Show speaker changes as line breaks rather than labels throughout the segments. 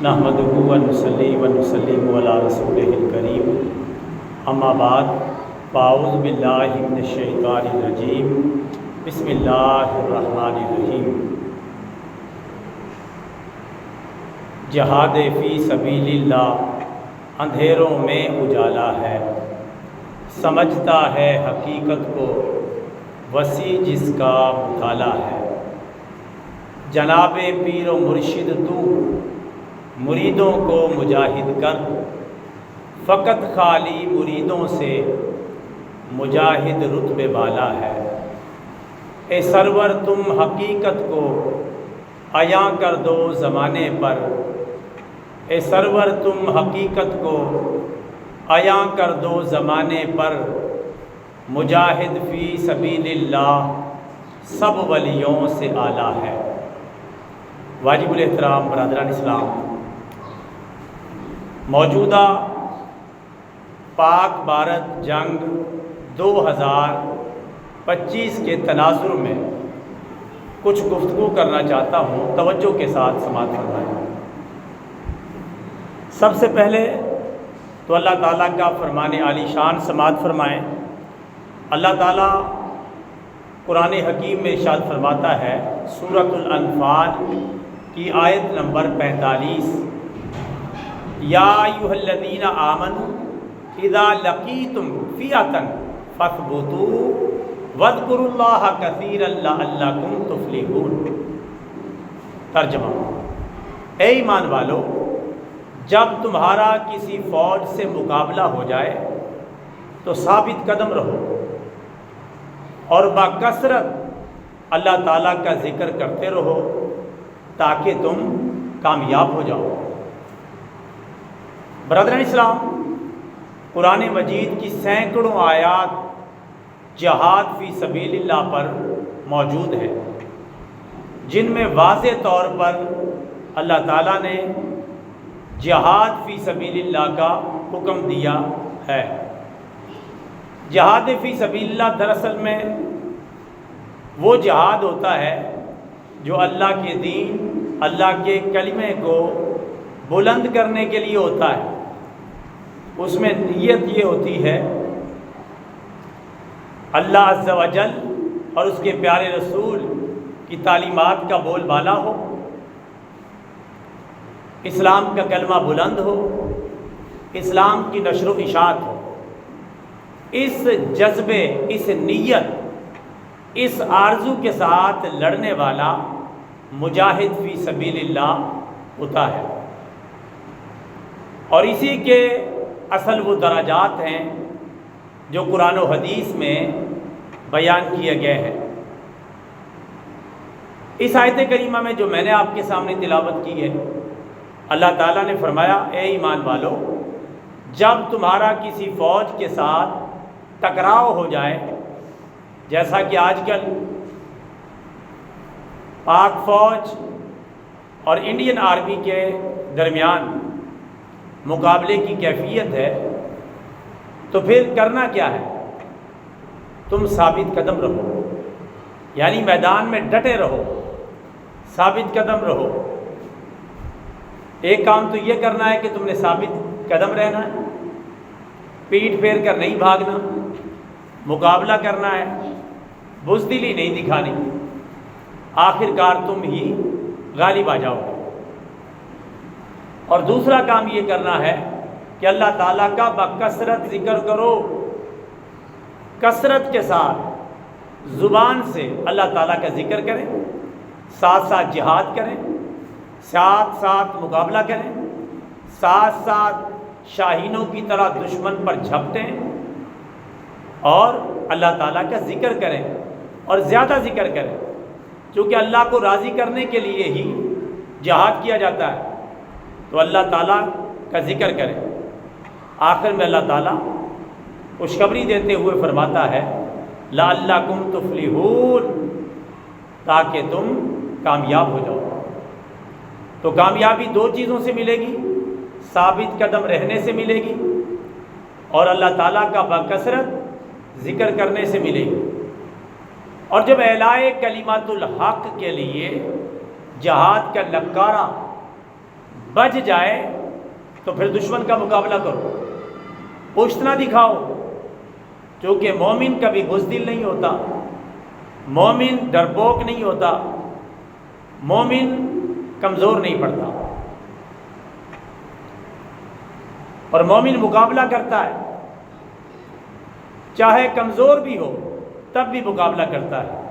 نحمدہ و نصلی و نسلم علی رسولہ الکریم، اما بعد، فاعوذ باللہ من الشیطان الرجیم، بسم اللہ الرحمن الرحیم۔ جہاد فی سبیل اللہ اندھیروں میں اجالا ہے، سمجھتا ہے حقیقت کو وسیع جس کا مطالعہ ہے۔ جناب پیر و مرشد تو مریدوں کو مجاہد کر، فقط خالی مریدوں سے مجاہد رتبے بالا ہے۔ اے سرور تم حقیقت کو عیاں کر دو زمانے پر، اے سرور تم حقیقت کو عیاں کر دو زمانے پر، مجاہد فی سبیل اللہ سب ولیوں سے اعلیٰ ہے۔ واجب الاحترام برادران اسلام، موجودہ پاک بھارت جنگ 2025 کے تناظر میں کچھ گفتگو کرنا چاہتا ہوں، توجہ کے ساتھ سماعت فرمائیں۔ سب سے پہلے تو اللہ تعالیٰ کا فرمان عالی شان سماعت فرمائیں۔ اللہ تعالیٰ قرآن حکیم میں ارشاد فرماتا ہے، سورۃ الانفال کی آیت نمبر 45، یا ایھا الذین آمنوا اذا لقیتم فئۃ فاثبتوا واذکروا اللہ کثیرا لعلکم تفلحون۔ ترجمہ: اے ایمان والو، جب تمہارا کسی فوج سے مقابلہ ہو جائے تو ثابت قدم رہو اور بکثرت اللہ تعالیٰ کا ذکر کرتے رہو تاکہ تم کامیاب ہو جاؤ۔ برادران اسلام، قرآن مجید کی سینکڑوں آیات جہاد فی سبیل اللہ پر موجود ہے، جن میں واضح طور پر اللہ تعالیٰ نے جہاد فی سبیل اللہ کا حکم دیا ہے۔ جہاد فی سبیل اللہ دراصل میں وہ جہاد ہوتا ہے جو اللہ کے دین، اللہ کے کلمے کو بلند کرنے کے لیے ہوتا ہے۔ اس میں نیت یہ ہوتی ہے اللہ عز و جل اور اس کے پیارے رسول کی تعلیمات کا بول بالا ہو، اسلام کا کلمہ بلند ہو، اسلام کی نشر و اشاعت ہو۔ اس جذبے، اس نیت، اس آرزو کے ساتھ لڑنے والا مجاہد فی سبیل اللہ ہوتا ہے، اور اسی کے اصل وہ درجات ہیں جو قرآن و حدیث میں بیان کیے گئے ہیں۔ اس آیت کریمہ میں جو میں نے آپ کے سامنے تلاوت کی ہے، اللہ تعالیٰ نے فرمایا، اے ایمان والو، جب تمہارا کسی فوج کے ساتھ ٹکراؤ ہو جائے، جیسا کہ آج کل پاک فوج اور انڈین آرمی کے درمیان مقابلے کی کیفیت ہے، تو پھر کرنا کیا ہے؟ تم ثابت قدم رہو، یعنی میدان میں ڈٹے رہو، ثابت قدم رہو۔ ایک کام تو یہ کرنا ہے کہ تم نے ثابت قدم رہنا ہے، پیٹھ پھیر کر نہیں بھاگنا، مقابلہ کرنا ہے، بزدلی نہیں دکھانی، آخر کار تم ہی غالب آ جاؤ گے۔ اور دوسرا کام یہ کرنا ہے کہ اللہ تعالیٰ کا بکثرت ذکر کرو، کثرت کے ساتھ زبان سے اللہ تعالیٰ کا ذکر کریں، ساتھ ساتھ جہاد کریں، ساتھ ساتھ مقابلہ کریں، ساتھ ساتھ شاہینوں کی طرح دشمن پر جھپٹیں، اور اللہ تعالیٰ کا ذکر کریں، اور زیادہ ذکر کریں، کیونکہ اللہ کو راضی کرنے کے لیے ہی جہاد کیا جاتا ہے۔ تو اللہ تعالیٰ کا ذکر کریں۔ آخر میں اللہ تعالیٰ خوشخبری دیتے ہوئے فرماتا ہے، لعلکم تفلحون، تاکہ تم کامیاب ہو جاؤ۔ تو کامیابی دو چیزوں سے ملے گی، ثابت قدم رہنے سے ملے گی، اور اللہ تعالیٰ کا بکثرت ذکر کرنے سے ملے گی۔ اور جب اعلاء کلمات الحق کے لیے جہاد کا نکارہ بچ جائے تو پھر دشمن کا مقابلہ کرو، پشت نہ دکھاؤ، کیونکہ مومن کبھی بزدل نہیں ہوتا، مومن ڈرپوک نہیں ہوتا، مومن کمزور نہیں پڑتا، اور مومن مقابلہ کرتا ہے، چاہے کمزور بھی ہو تب بھی مقابلہ کرتا ہے۔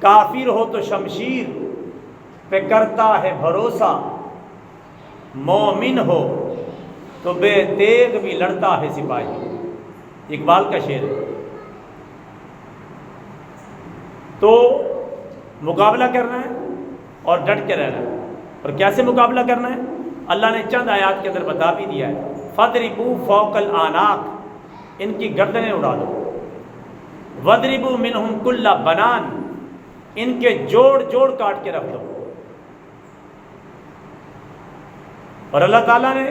کافر ہو تو شمشیر پہ کرتا ہے بھروسہ، مومن ہو تو بے تیغ بھی لڑتا ہے سپاہی، اقبال کا شعر ہے۔ تو مقابلہ کرنا ہے اور ڈٹ کے رہنا ہے۔ اور کیسے مقابلہ کرنا ہے؟ اللہ نے چند آیات کے اندر بتا بھی دیا ہے، فَضْرِبُوا فَوْقَ الْأَعْنَاقِ، ان کی گردنیں اڑا دو، وَضْرِبُوا مِنْهُمْ كُلَّ بَنَانٍ، ان کے جوڑ جوڑ کاٹ کے رکھ دو۔ اور اللہ تعالیٰ نے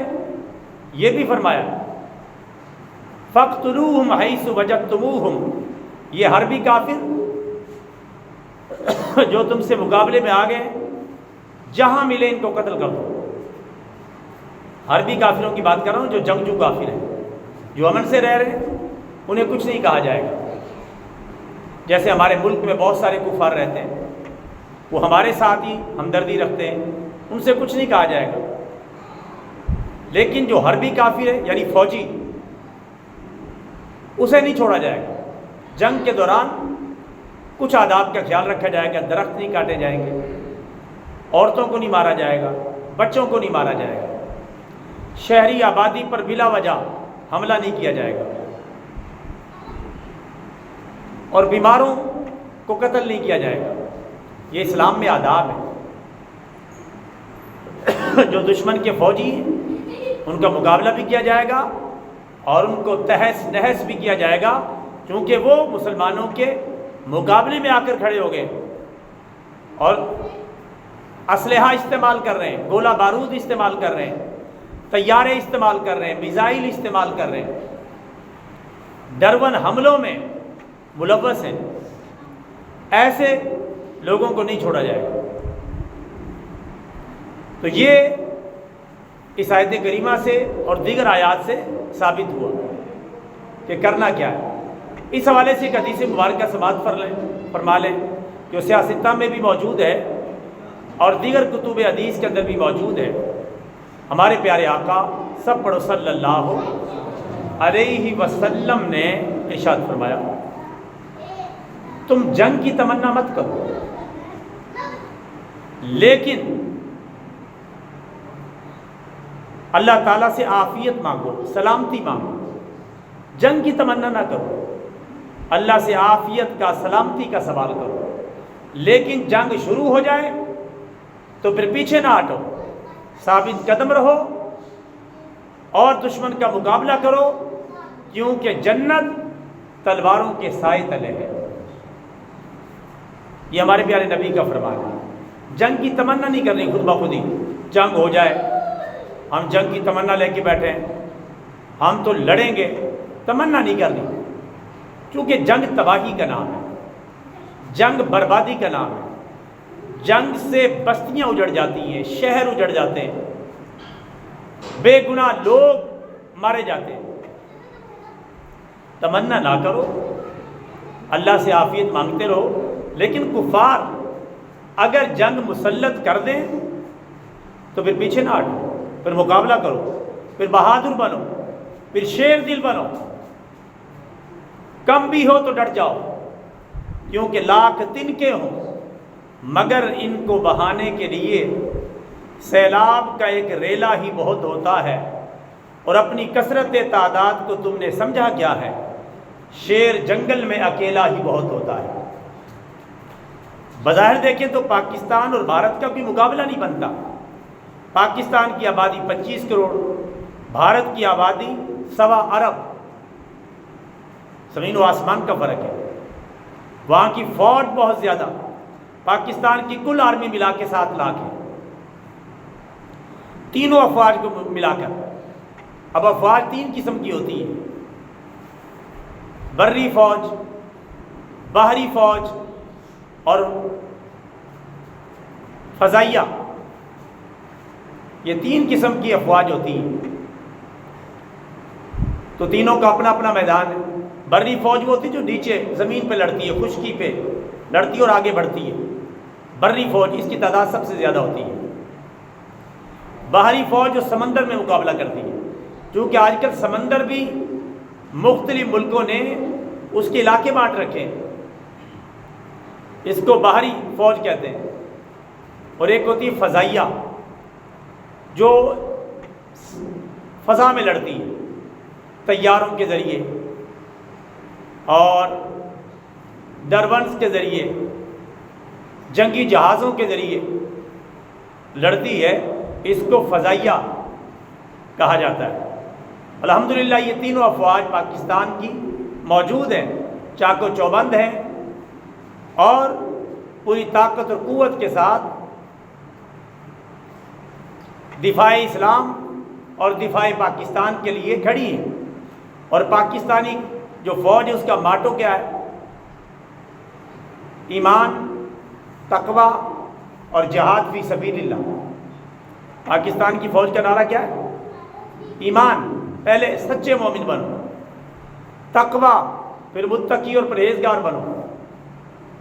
یہ بھی فرمایا فَاقْتُلُوهُمْ حَيْثُ وَجَدتُّمُوهُمْ، یہ حربی کافر جو تم سے مقابلے میں آ گئے، جہاں ملے ان کو قتل کر دو۔ حربی کافروں کی بات کر رہا ہوں، جو جنگجو کافر ہیں، جو امن سے رہ رہے ہیں، انہیں کچھ نہیں کہا جائے گا۔ جیسے ہمارے ملک میں بہت سارے کفار رہتے ہیں، وہ ہمارے ساتھ ہی ہمدردی رکھتے ہیں، ان سے کچھ نہیں کہا جائے گا۔ لیکن جو حربی کافر ہے یعنی فوجی، اسے نہیں چھوڑا جائے گا۔ جنگ کے دوران کچھ آداب کا خیال رکھا جائے گا، درخت نہیں کاٹے جائیں گے، عورتوں کو نہیں مارا جائے گا، بچوں کو نہیں مارا جائے گا، شہری آبادی پر بلا وجہ حملہ نہیں کیا جائے گا، اور بیماروں کو قتل نہیں کیا جائے گا۔ یہ اسلام میں آداب ہے۔ جو دشمن کے فوجی ہیں ان کا مقابلہ بھی کیا جائے گا اور ان کو تہس نہس بھی کیا جائے گا، کیونکہ وہ مسلمانوں کے مقابلے میں آ کر کھڑے ہو گئے اور اسلحہ استعمال کر رہے ہیں، گولہ بارود استعمال کر رہے ہیں، طیارے استعمال کر رہے ہیں، میزائل استعمال کر رہے ہیں، ڈرون حملوں میں ملوث ہیں۔ ایسے لوگوں کو نہیں چھوڑا جائے گا۔ تو یہ اس آیت کریمہ سے اور دیگر آیات سے ثابت ہوا کہ کرنا کیا ہے۔ اس حوالے سے ایک حدیث مبارکہ سماعت فرما لیں، جو سیاستہ میں بھی موجود ہے اور دیگر کتب حدیث کے اندر بھی موجود ہے۔ ہمارے پیارے آقا سب پڑھو صلی اللہ علیہ وسلم نے ارشاد فرمایا، تم جنگ کی تمنا مت کرو، لیکن اللہ تعالیٰ سے عافیت مانگو، سلامتی مانگو۔ جنگ کی تمنا نہ کرو، اللہ سے عافیت کا، سلامتی کا سوال کرو۔ لیکن جنگ شروع ہو جائے تو پھر پیچھے نہ ہٹو، ثابت قدم رہو اور دشمن کا مقابلہ کرو، کیونکہ جنت تلواروں کے سائے تلے ہے۔ یہ ہمارے پیارے نبی کا فرمان ہے۔ جنگ کی تمنا نہیں کرنی خود بخود ہی، جنگ ہو جائے ہم جنگ کی تمنا لے کے بیٹھے ہیں، ہم تو لڑیں گے، تمنا نہیں کرنی، کیونکہ جنگ تباہی کا نام ہے، جنگ بربادی کا نام ہے۔ جنگ سے بستیاں اجڑ جاتی ہیں، شہر اجڑ جاتے ہیں، بے گناہ لوگ مارے جاتے ہیں۔ تمنا نہ کرو، اللہ سے عافیت مانگتے رہو۔ لیکن کفار اگر جنگ مسلط کر دیں تو پھر پیچھے نہ ہٹو، پھر مقابلہ کرو، پھر بہادر بنو، پھر شیر دل بنو، کم بھی ہو تو ڈٹ جاؤ، کیونکہ لاکھ تنکے ہوں مگر ان کو بہانے کے لیے سیلاب کا ایک ریلا ہی بہت ہوتا ہے، اور اپنی کثرت تعداد کو تم نے سمجھا کیا ہے، شیر جنگل میں اکیلا ہی بہت ہوتا ہے۔ بظاہر دیکھیں تو پاکستان اور بھارت کا کوئی مقابلہ نہیں بنتا۔ پاکستان کی آبادی 25 کروڑ، بھارت کی آبادی 1.25 ارب، زمین و آسمان کا فرق ہے۔ وہاں کی فوج بہت زیادہ، پاکستان کی کل آرمی ملا کے 7 لاکھ ہے، تینوں افواج کو ملا کر۔ اب افواج 3 قسم کی ہوتی ہے، بری فوج، بحری فوج اور فضائیہ۔ یہ 3 قسم کی افواج ہوتی ہیں، تو تینوں کا اپنا اپنا میدان ہے۔ بری فوج وہ ہوتی ہے جو نیچے زمین پہ لڑتی ہے، خشکی پہ لڑتی ہے اور آگے بڑھتی ہے، بری فوج، اس کی تعداد سب سے زیادہ ہوتی ہے۔ باہری فوج جو سمندر میں مقابلہ کرتی ہے، کیونکہ آج کل سمندر بھی مختلف ملکوں نے اس کے علاقے بانٹ رکھے ہیں، اس کو باہری فوج کہتے ہیں۔ اور ایک ہوتی ہے فضائیہ، جو فضا میں لڑتی ہے، طیاروں کے ذریعے اور ڈرونز کے ذریعے، جنگی جہازوں کے ذریعے لڑتی ہے، اس کو فضائیہ کہا جاتا ہے۔ الحمدللہ یہ تینوں افواج پاکستان کی موجود ہیں، چاق و چوبند ہیں، اور پوری طاقت اور قوت کے ساتھ دفاع اسلام اور دفاع پاکستان کے لیے کھڑی ہیں۔ اور پاکستانی جو فوج ہے اس کا ماٹو کیا ہے؟ ایمان، تقوی اور جہاد فی سبیل اللہ۔ پاکستان کی فوج کا نعرہ کیا ہے؟ ایمان، پہلے سچے مومن بنو، تقوی، پھر متقی اور پرہیزگار بنو،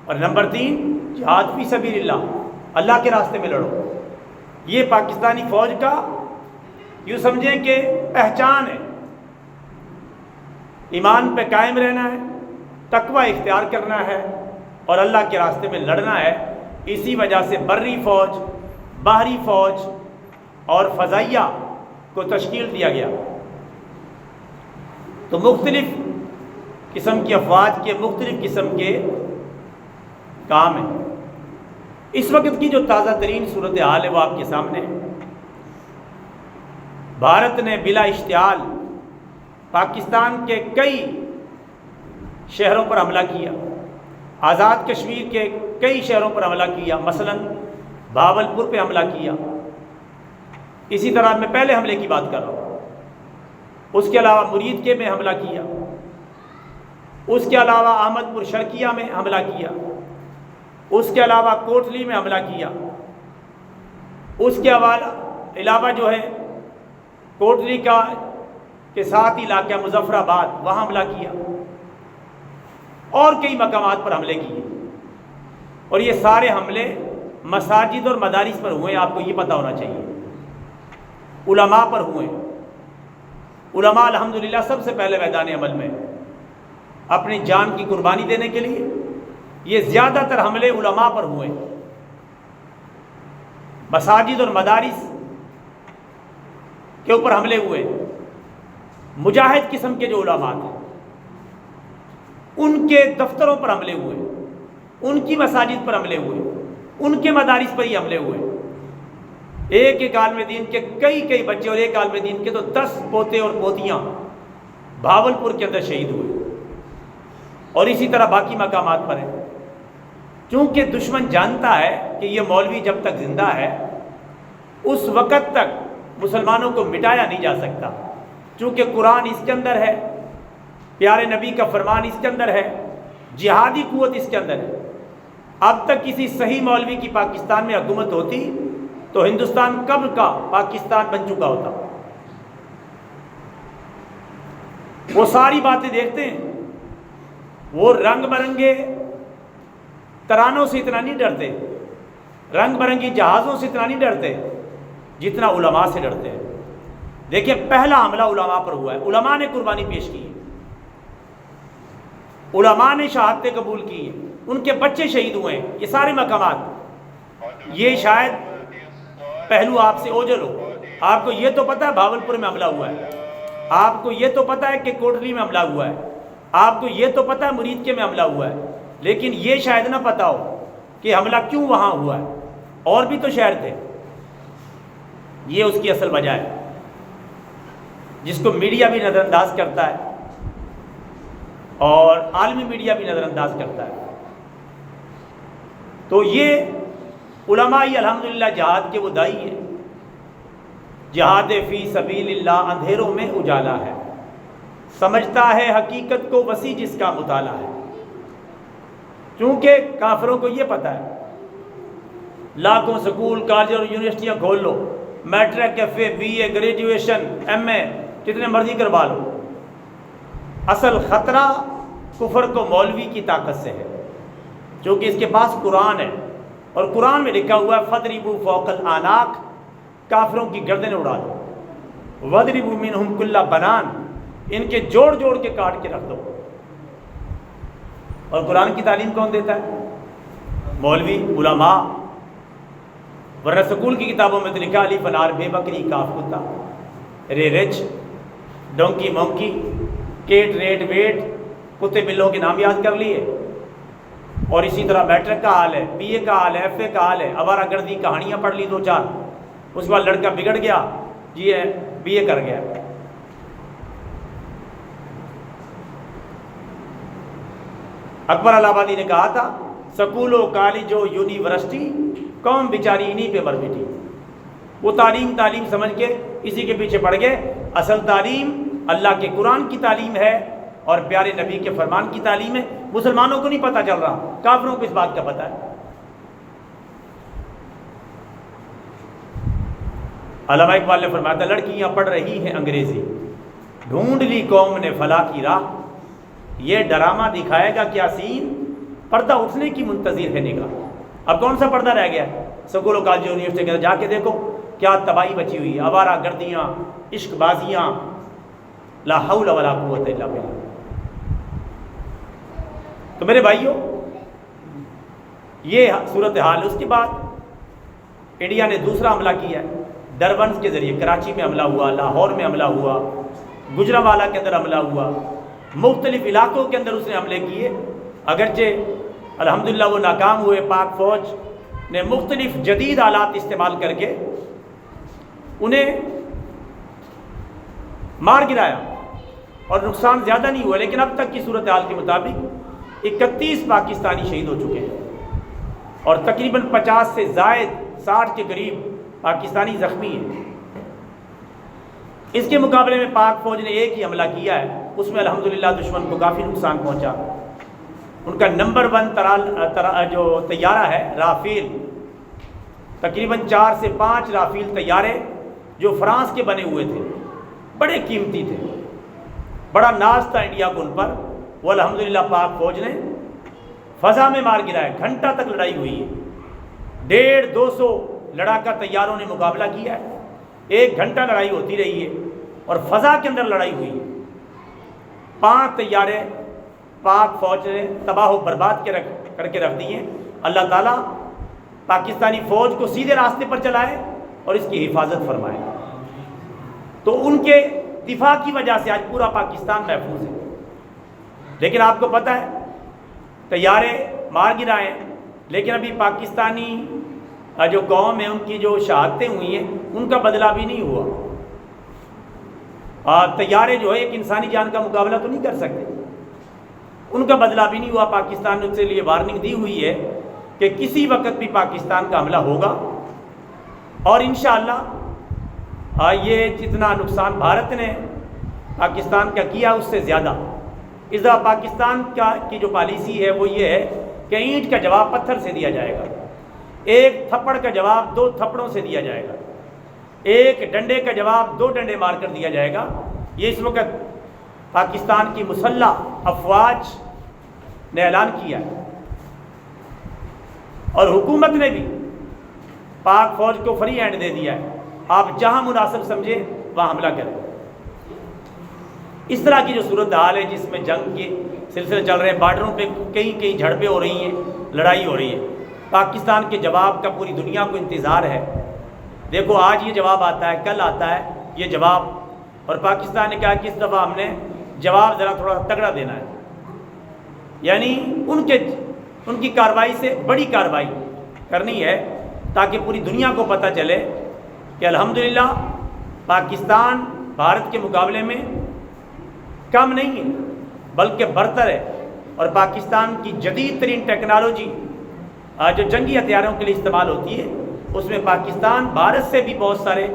اور نمبر 3 جہاد فی سبیل اللہ، اللہ کے راستے میں لڑو۔ یہ پاکستانی فوج کا یوں سمجھیں کہ پہچان ہے۔ ایمان پہ قائم رہنا ہے، تقوی اختیار کرنا ہے، اور اللہ کے راستے میں لڑنا ہے۔ اسی وجہ سے بری فوج، باہری فوج اور فضائیہ کو تشکیل دیا گیا۔ تو مختلف قسم کی افواج کے مختلف قسم کے کام ہیں۔ اس وقت کی جو تازہ ترین صورتحال ہے وہ آپ کے سامنے ہے۔ بھارت نے بلا اشتعال پاکستان کے کئی شہروں پر حملہ کیا، آزاد کشمیر کے کئی شہروں پر حملہ کیا، مثلا بھاولپور پہ حملہ کیا۔ اسی طرح میں پہلے حملے کی بات کر رہا ہوں، اس کے علاوہ مرید کے میں حملہ کیا، اس کے علاوہ احمد پور شرقیہ میں حملہ کیا، اس کے علاوہ کوٹلی میں حملہ کیا، اس کے علاوہ جو ہے کوٹلی کے ساتھ علاقہ مظفر آباد وہاں حملہ کیا، اور کئی مقامات پر حملے کیے۔ اور یہ سارے حملے مساجد اور مدارس پر ہوئے، آپ کو یہ پتہ ہونا چاہیے، علماء پر ہوئے۔ علماء الحمدللہ سب سے پہلے میدان عمل میں اپنی جان کی قربانی دینے کے لیے، یہ زیادہ تر حملے علماء پر ہوئے۔ مساجد اور مدارس کے اوپر حملے ہوئے، مجاہد قسم کے جو علماء تھے ان کے دفتروں پر حملے ہوئے، ان کی مساجد پر حملے ہوئے، ان کے مدارس پر ہی حملے ہوئے۔ ایک ایک عالم دین کے کئی بچے، اور ایک عالم دین کے تو 10 پوتے اور پوتیاں بھاولپور کے اندر شہید ہوئے، اور اسی طرح باقی مقامات پر ہیں۔ چونکہ دشمن جانتا ہے کہ یہ مولوی جب تک زندہ ہے اس وقت تک مسلمانوں کو مٹایا نہیں جا سکتا، چونکہ قرآن اس کے اندر ہے، پیارے نبی کا فرمان اس کے اندر ہے، جہادی قوت اس کے اندر ہے۔ اب تک کسی صحیح مولوی کی پاکستان میں حکومت ہوتی تو ہندوستان کب کا پاکستان بن چکا ہوتا۔ وہ ساری باتیں دیکھتے ہیں، وہ رنگ برنگے ترانوں سے اتنا نہیں ڈرتے، رنگ برنگی جہازوں سے اتنا نہیں ڈرتے جتنا علماء سے ڈرتے ہیں۔ دیکھیں پہلا حملہ علماء پر ہوا ہے، علماء نے قربانی پیش کی ہے، علماء نے شہادتیں قبول کی ہیں، ان کے بچے شہید ہوئے ہیں۔ یہ سارے مقامات، یہ شاید پہلو آپ سے اوجھل ہو۔ آپ کو یہ تو پتہ ہے بھاولپور میں حملہ ہوا ہے، آپ کو یہ تو پتہ ہے کہ کوٹلی میں حملہ ہوا ہے، آپ کو یہ تو پتہ ہے مرید کے میں حملہ ہوا ہے، لیکن یہ شاید نہ پتہ ہو کہ حملہ کیوں وہاں ہوا ہے، اور بھی تو شہر تھے۔ یہ اس کی اصل وجہ ہے جس کو میڈیا بھی نظر انداز کرتا ہے اور عالمی میڈیا بھی نظر انداز کرتا ہے۔ تو یہ علماء ہی الحمدللہ جہاد کے وہ دائی ہیں۔ جہاد فی سبیل اللہ اندھیروں میں اجالا ہے، سمجھتا ہے حقیقت کو وسیع جس کا مطالعہ ہے۔ چونکہ کافروں کو یہ پتہ ہے لاکھوں سکول، کالج اور یونیورسٹیاں کھول لو، matric F A B A graduation M A جتنے مرضی کروا لو، اصل خطرہ کفر کو مولوی کی طاقت سے ہے، چونکہ اس کے پاس قرآن ہے، اور قرآن میں لکھا ہوا ہے فَضْرِبُوا فَوْقَ الْأَعْنَاقِ، کافروں کی گردنیں اڑا دو، وَضْرِبُوا مِنْهُمْ كُلَّ بَنَانٍ، ان کے جوڑ جوڑ کے کاٹ کے رکھ دو۔ اور قرآن کی تعلیم کون دیتا ہے؟ مولوی، علماء، ورنہ سکول کی کتابوں میں تو لکھا الف انار بے بکری کاف کتا، رے رچ، donkey monkey, cat rat vet, کتے بلوں کے نام یاد کر لیے۔ اور اسی طرح میٹرک کا حال ہے، بی اے کا حال ہے، ایف اے کا حال ہے، آوارہ گردی کہانیاں پڑھ لی 2-4، اس کے بعد لڑکا بگڑ گیا، جی بی اے کر گیا۔ اکبر الہ آبادی نے کہا تھا سکول و کالج و یونیورسٹی قوم بیچاری انہی پہ مر بیٹھی۔ وہ تعلیم سمجھ کے اسی کے پیچھے پڑ گئے، اصل تعلیم اللہ کے قرآن کی تعلیم ہے اور پیارے نبی کے فرمان کی تعلیم ہے۔ مسلمانوں کو نہیں پتہ چل رہا، کافروں کو اس بات کا پتہ ہے۔ علامہ اقبال نے فرمایا تھا لڑکیاں پڑھ رہی ہیں انگریزی، ڈھونڈ لی قوم نے فلاح کی راہ، یہ ڈرامہ دکھائے گا کیا سین، پردہ اٹھنے کی منتظر ہے نگاہ۔ اب کون سا پردہ رہ گیا ہے؟ سکول و کالج یونیورسٹی کے جا کے دیکھو کیا تباہی بچی ہوئی ہے، آوارہ گردیاں، عشق بازیاں، لا حول ولا قوت الا باللہ۔ تو میرے بھائیوں یہ صورتحال ہے۔ اس کے بعد انڈیا نے دوسرا حملہ کیا ہے ڈربنس کے ذریعے، کراچی میں حملہ ہوا، لاہور میں حملہ ہوا، گجرانوالہ کے اندر حملہ ہوا، مختلف علاقوں کے اندر اس نے حملے کیے۔ اگرچہ الحمدللہ وہ ناکام ہوئے، پاک فوج نے مختلف جدید آلات استعمال کر کے انہیں مار گرایا اور نقصان زیادہ نہیں ہوا، لیکن اب تک کی صورتحال کے مطابق 31 پاکستانی شہید ہو چکے ہیں اور تقریباً 50 سے زائد 60 کے قریب پاکستانی زخمی ہیں۔ اس کے مقابلے میں پاک فوج نے ایک ہی حملہ کیا ہے، اس میں الحمدللہ دشمن کو کافی نقصان پہنچا۔ ان کا نمبر 1 جو طیارہ ہے رافیل، تقریباً 4 سے 5 رافیل طیارے جو فرانس کے بنے ہوئے تھے، بڑے قیمتی تھے، بڑا ناز تھا انڈیا کو ان پر، وہ الحمدللہ پاک فوج نے فضا میں مار گرایا۔ گھنٹہ تک لڑائی ہوئی ہے، 150-200 لڑاکا طیاروں نے مقابلہ کیا ہے، 1 گھنٹہ لڑائی ہوتی رہی ہے اور فضا کے اندر لڑائی ہوئی ہے۔ 5 طیارے پاک فوج نے تباہ و برباد کر کے رکھ دیے۔ اللہ تعالیٰ پاکستانی فوج کو سیدھے راستے پر چلائے اور اس کی حفاظت فرمائے۔ تو ان کے دفاع کی وجہ سے آج پورا پاکستان محفوظ ہے۔ لیکن آپ کو پتہ ہے طیارے مار گرائے، لیکن ابھی پاکستانی جو قوم ہے ان کی جو شہادتیں ہوئی ہیں ان کا بدلہ بھی نہیں ہوا۔ طیارے جو ہے ایک انسانی جان کا مقابلہ تو نہیں کر سکتے، ان کا بدلہ بھی نہیں ہوا۔ پاکستان نے ان سے لیے وارننگ دی ہوئی ہے کہ کسی وقت بھی پاکستان کا حملہ ہوگا، اور انشاءاللہ یہ جتنا نقصان بھارت نے پاکستان کا کیا اس سے زیادہ۔ اس دفعہ پاکستان کی جو پالیسی ہے وہ یہ ہے کہ اینٹ کا جواب پتھر سے دیا جائے گا، 1 تھپڑ کا جواب 2 تھپڑوں سے دیا جائے گا، 1 ڈنڈے کا جواب 2 ڈنڈے مار کر دیا جائے گا۔ یہ اس وقت پاکستان کی مسلح افواج نے اعلان کیا ہے، اور حکومت نے بھی پاک فوج کو فری ہینڈ دے دیا ہے، آپ جہاں مناسب سمجھے وہاں حملہ کریں۔ اس طرح کی جو صورتحال ہے جس میں جنگ کے سلسلے چل رہے ہیں، بارڈروں پہ کئی جھڑپیں ہو رہی ہیں، لڑائی ہو رہی ہے، پاکستان کے جواب کا پوری دنیا کو انتظار ہے۔ دیکھو آج یہ جواب آتا ہے، کل آتا ہے یہ جواب، اور پاکستان نے کہا کہ اس دفعہ ہم نے جواب ذرا تھوڑا تگڑا دینا ہے، یعنی ان کی کارروائی سے بڑی کارروائی کرنی ہے تاکہ پوری دنیا کو پتہ چلے کہ الحمدللہ پاکستان بھارت کے مقابلے میں کم نہیں ہے بلکہ برتر ہے، اور پاکستان کی جدید ترین ٹیکنالوجی جو جنگی ہتھیاروں کے لیے استعمال ہوتی ہے اس میں پاکستان بھارت سے بھی بہت سارے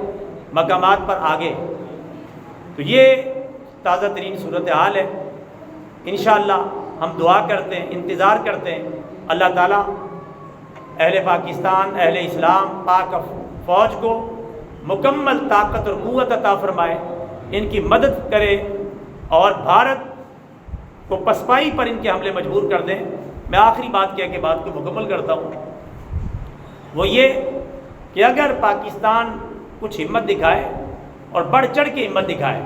مقامات پر آگے۔ تو یہ تازہ ترین صورتحال ہے۔ انشاءاللہ ہم دعا کرتے ہیں، انتظار کرتے ہیں اللہ تعالیٰ اہل پاکستان، اہل اسلام، پاک فوج کو مکمل طاقت اور قوت عطا فرمائے، ان کی مدد کرے اور بھارت کو پسپائی پر ان کے حملے مجبور کر دیں۔ میں آخری بات کہہ کے بات کو مکمل کرتا ہوں، وہ یہ کہ اگر پاکستان کچھ ہمت دکھائے اور بڑھ چڑھ کے ہمت دکھائے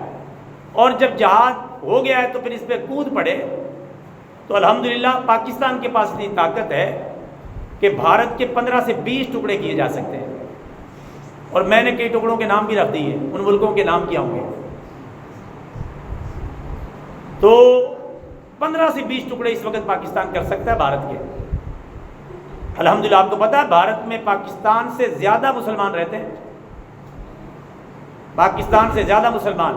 اور جب جہاد ہو گیا ہے تو پھر اس پہ کود پڑے، تو الحمدللہ پاکستان کے پاس اتنی طاقت ہے کہ بھارت کے 15 سے 20 ٹکڑے کیے جا سکتے ہیں، اور میں نے کئی ٹکڑوں کے نام بھی رکھ دیے، ان ملکوں کے نام کیا ہوں گے، تو 15 سے 20 ٹکڑے اس وقت پاکستان کر سکتا ہے بھارت کے۔ الحمدللہ آپ کو پتا ہے بھارت میں پاکستان سے زیادہ مسلمان رہتے ہیں، پاکستان سے زیادہ مسلمان،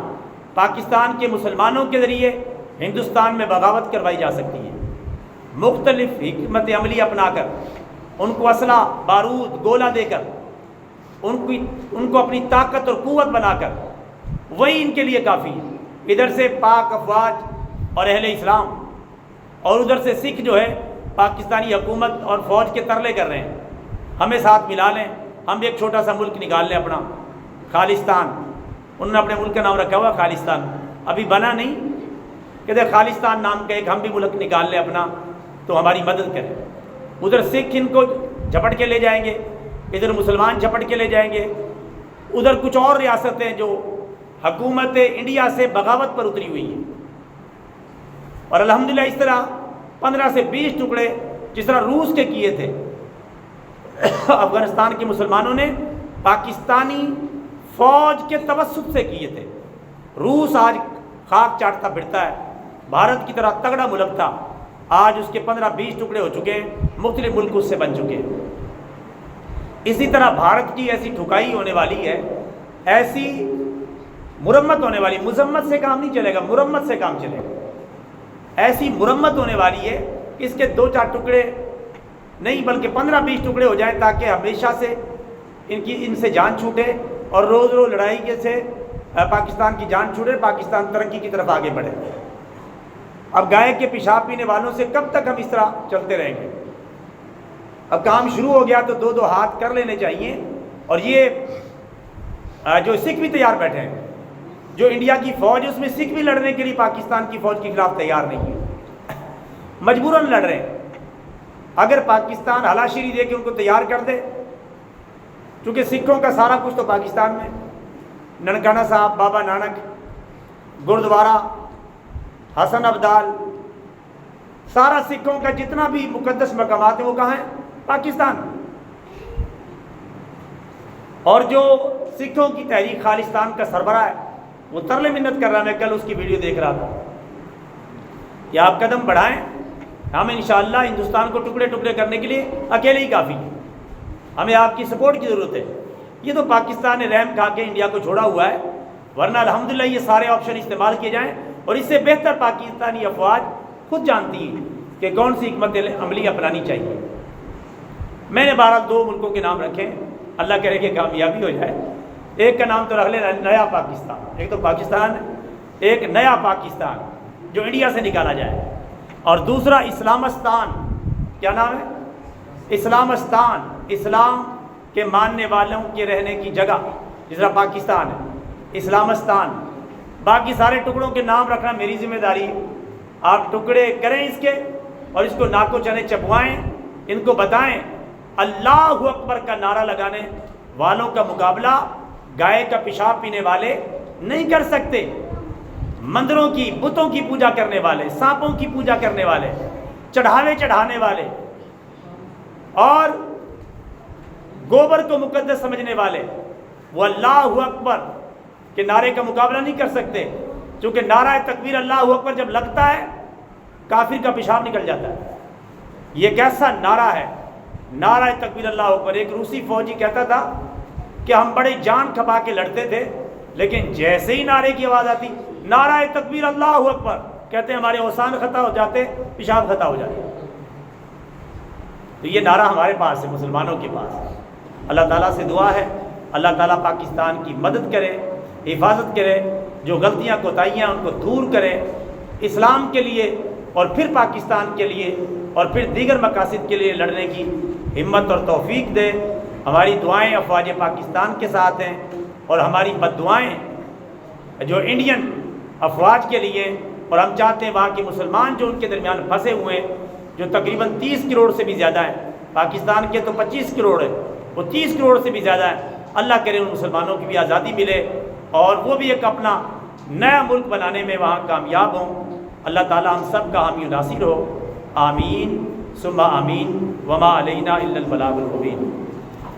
پاکستان کے مسلمانوں کے ذریعے ہندوستان میں بغاوت کروائی جا سکتی ہے، مختلف حکمت عملی اپنا کر، ان کو اسلحہ، بارود، گولہ دے کر، ان کو اپنی طاقت اور قوت بنا کر، وہی ان کے لیے کافی ہے۔ ادھر سے پاک افواج اور اہل اسلام، اور ادھر سے سکھ جو ہے پاکستانی حکومت اور فوج کے ترلے کر رہے ہیں، ہمیں ساتھ ملا لیں، ہم ایک چھوٹا سا ملک نکال لیں اپنا، خالستان، انہوں نے اپنے ملک کا نام رکھا ہوا خالستان، ابھی بنا نہیں، کہتے خالستان نام کا ایک ہم بھی ملک نکال لیں اپنا تو ہماری مدد کریں۔ ادھر سکھ ان کو جھپٹ کے لے جائیں گے، ادھر مسلمان جھپٹ کے لے جائیں گے، ادھر کچھ اور ریاستیں جو حکومت انڈیا سے بغاوت پر اتری ہوئی ہیں، اور الحمدللہ اس طرح 15 سے 20 ٹکڑے جس طرح روس کے کیے تھے، افغانستان کے مسلمانوں نے پاکستانی فوج کے توسط سے کیے تھے۔ روس آج خاک چاٹتا پھرتا ہے، بھارت کی طرح تگڑا ملک تھا، آج اس کے 15-20 ٹکڑے ہو چکے ہیں، مختلف ملک اس سے بن چکے ہیں۔ اسی طرح بھارت کی ایسی ٹھکائی ہونے والی ہے، ایسی مرمت ہونے والی، مذمت سے کام نہیں چلے گا، مرمت سے کام چلے گا، ایسی مرمت ہونے والی ہے کہ اس کے 2-4 ٹکڑے نہیں بلکہ 15-20 ٹکڑے ہو جائیں تاکہ ہمیشہ سے ان سے جان چھوٹے اور روز روز لڑائی کے سے پاکستان کی جان چھوٹے، پاکستان ترقی کی طرف آگے بڑھے۔ اب گائے کے پیشاب پینے والوں سے کب تک ہم اس طرح چلتے رہیں گے؟ اب کام شروع ہو گیا تو 2-2 ہاتھ کر لینے چاہیے، اور یہ جو سکھ بھی تیار بیٹھے ہیں، جو انڈیا کی فوج اس میں سکھ بھی لڑنے کے لیے پاکستان کی فوج کے خلاف تیار نہیں ہے، مجبوراً لڑ رہے ہیں۔ اگر پاکستان ہلاشیری دے کے ان کو تیار کر دے، کیونکہ سکھوں کا سارا کچھ تو پاکستان میں، ننکانہ صاحب، بابا نانک، گردوارہ، حسن ابدال، سارا سکھوں کا جتنا بھی مقدس مقامات ہیں وہ کہاں ہیں؟ پاکستان۔ اور جو سکھوں کی تحریک خالستان کا سربراہ ہے وہ ترلے منت کر رہا ہے، میں کل اس کی ویڈیو دیکھ رہا تھا کہ آپ قدم بڑھائیں، ہم انشاءاللہ ہندوستان کو ٹکڑے ٹکڑے کرنے کے لیے اکیلے ہی کافی ہیں، ہمیں آپ کی سپورٹ کی ضرورت ہے۔ یہ تو پاکستان نے رحم کھا کے انڈیا کو چھوڑا ہوا ہے، ورنہ الحمدللہ یہ سارے آپشن استعمال کیے جائیں، اور اس سے بہتر پاکستانی افواج خود جانتی ہیں کہ کون سی حکمت عملی اپنانی چاہیے۔ میں نے 2 ملکوں کے نام رکھے، اللہ کرے کہ کامیابی ہو جائے۔ ایک کا نام تو رکھ لیں نیا پاکستان، ایک تو پاکستان، ایک نیا پاکستان جو انڈیا سے نکالا جائے، اور دوسرا اسلامستان۔ کیا نام ہے؟ اسلامستان، اسلام کے ماننے والوں کے رہنے کی جگہ، جس طرح پاکستان ہے، اسلامستان۔ باقی سارے ٹکڑوں کے نام رکھنا میری ذمہ داری ہے، آپ ٹکڑے کریں اس کے، اور اس کو ناکو چنے چبوائیں، ان کو بتائیں اللہ اکبر کا نعرہ لگانے والوں کا مقابلہ گائے کا پیشاب پینے والے نہیں کر سکتے، مندروں کی، بتوں کی پوجا کرنے والے، سانپوں کی پوجا کرنے والے، چڑھاوے چڑھانے والے اور گوبر کو مقدس سمجھنے والے، وہ اللہ اکبر کے نعرے کا مقابلہ نہیں کر سکتے، چونکہ نعرہ تکبیر اللہ اکبر جب لگتا ہے کافر کا پیشاب نکل جاتا ہے۔ یہ کیسا نعرہ ہے، نعرہ تکبیر اللہ اکبر! ایک روسی فوجی کہتا تھا کہ ہم بڑے جان کھپا کے لڑتے تھے، لیکن جیسے ہی نعرے کی آواز آتی نعرہ تکبیر اللہ اکبر، کہتے ہیں ہمارے اوسان خطا ہو جاتے، پیشاب خطا ہو جاتے۔ تو یہ نعرہ ہمارے پاس ہے، مسلمانوں کے پاس۔ اللہ تعالیٰ سے دعا ہے اللہ تعالیٰ پاکستان کی مدد کرے، حفاظت کرے، جو غلطیاں کوتاہیاں ان کو دور کرے، اسلام کے لیے اور پھر پاکستان کے لیے اور پھر دیگر مقاصد کے لیے لڑنے کی ہمت اور توفیق دے۔ ہماری دعائیں افواج پاکستان کے ساتھ ہیں، اور ہماری بد دعائیں جو انڈین افواج کے لیے، اور ہم چاہتے ہیں وہاں کے مسلمان جو ان کے درمیان پھنسے ہوئے ہیں، جو تقریباً 30 کروڑ سے بھی زیادہ ہے، پاکستان کے تو 25 کروڑ ہے، وہ 30 کروڑ سے بھی زیادہ ہے، اللہ کرے ان مسلمانوں کی بھی آزادی ملے اور وہ بھی ایک اپنا نیا ملک بنانے میں وہاں کامیاب ہوں۔ اللہ تعالی ہم سب کا حامی و ناصر ہو، آمین ثم آمین، وما علینا الا البلاغ المبین۔